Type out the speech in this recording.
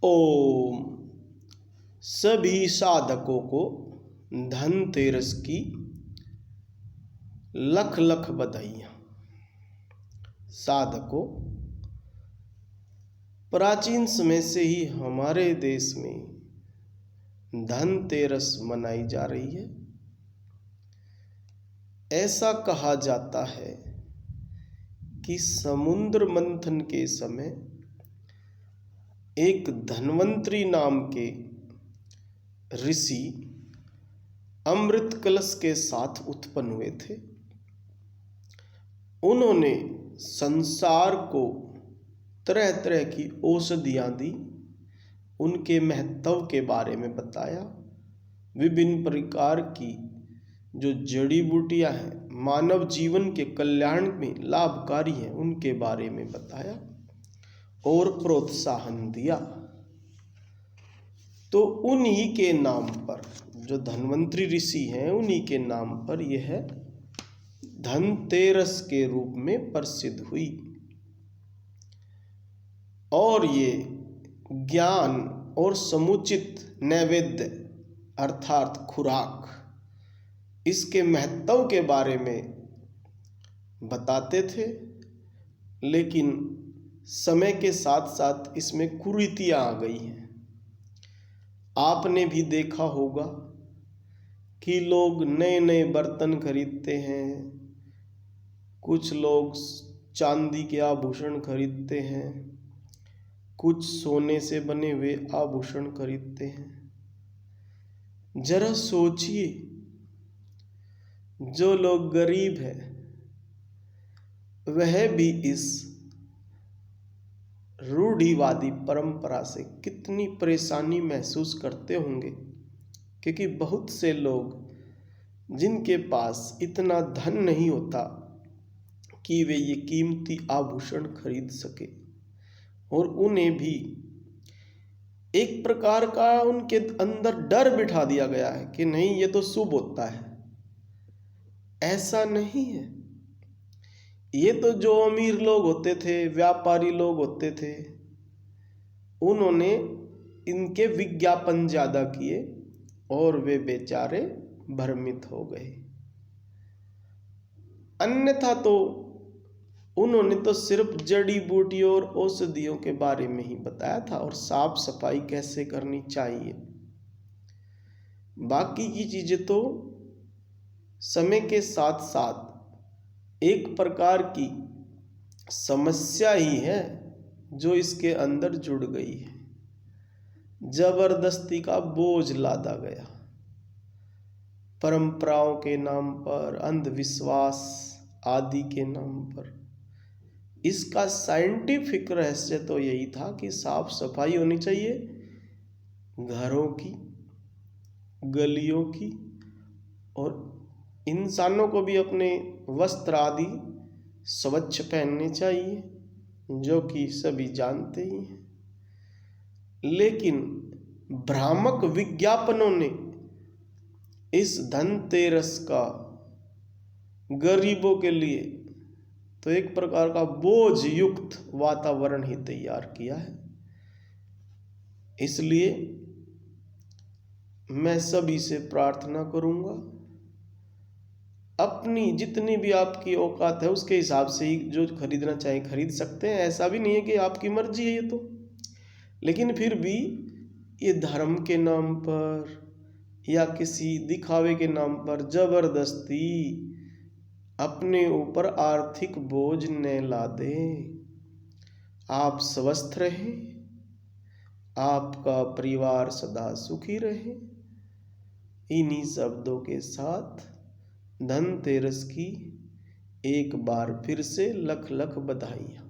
ओम सभी साधकों को धनतेरस की लख लख बधाइयाँ। साधकों, प्राचीन समय से ही हमारे देश में धनतेरस मनाई जा रही है। ऐसा कहा जाता है कि समुद्र मंथन के समय एक धन्वंतरी नाम के ऋषि अमृत कलश के साथ उत्पन्न हुए थे। उन्होंने संसार को तरह तरह की औषधियाँ दी, उनके महत्व के बारे में बताया। विभिन्न प्रकार की जो जड़ी बूटियाँ हैं, मानव जीवन के कल्याण में लाभकारी हैं, उनके बारे में बताया और प्रोत्साहन दिया। तो उन्हीं के नाम पर, जो धन्वंतरी ऋषि हैं, उन्हीं के नाम पर यह धनतेरस के रूप में प्रसिद्ध हुई। और ये ज्ञान और समुचित नैवेद्य अर्थात खुराक, इसके महत्व के बारे में बताते थे। लेकिन समय के साथ साथ इसमें कुरीतियाँ आ गई हैं। आपने भी देखा होगा कि लोग नए नए बर्तन खरीदते हैं, कुछ लोग चांदी के आभूषण खरीदते हैं, कुछ सोने से बने हुए आभूषण खरीदते हैं। जरा सोचिए, जो लोग गरीब हैं वह भी इस रूढ़िवादी परंपरा से कितनी परेशानी महसूस करते होंगे, क्योंकि बहुत से लोग जिनके पास इतना धन नहीं होता कि वे ये कीमती आभूषण खरीद सके, और उन्हें भी एक प्रकार का उनके अंदर डर बिठा दिया गया है कि नहीं, ये तो शुभ होता है। ऐसा नहीं है। ये तो जो अमीर लोग होते थे, व्यापारी लोग होते थे, उन्होंने इनके विज्ञापन ज़्यादा किए और वे बेचारे भ्रमित हो गए। अन्यथा तो उन्होंने तो सिर्फ जड़ी बूटियों और औषधियों के बारे में ही बताया था और साफ सफाई कैसे करनी चाहिए। बाकी की चीज़ें तो समय के साथ साथ एक प्रकार की समस्या ही है जो इसके अंदर जुड़ गई है। जबरदस्ती का बोझ लादा गया, परंपराओं के नाम पर, अंधविश्वास आदि के नाम पर। इसका साइंटिफिक रहस्य तो यही था कि साफ सफाई होनी चाहिए घरों की, गलियों की, और इंसानों को भी अपने वस्त्र आदि स्वच्छ पहनने चाहिए, जो कि सभी जानते ही हैं। लेकिन भ्रामक विज्ञापनों ने इस धनतेरस का गरीबों के लिए तो एक प्रकार का बोझ युक्त वातावरण ही तैयार किया है। इसलिए मैं सभी से प्रार्थना करूंगा, अपनी जितनी भी आपकी औकात है उसके हिसाब से ही जो खरीदना चाहे खरीद सकते हैं। ऐसा भी नहीं है कि आपकी मर्जी है ये तो, लेकिन फिर भी ये धर्म के नाम पर या किसी दिखावे के नाम पर जबरदस्ती अपने ऊपर आर्थिक बोझ न ला दें। आप स्वस्थ रहें, आपका परिवार सदा सुखी रहे। इन्हीं शब्दों के साथ धनतेरस की एक बार फिर से लख लख बधाइयाँ।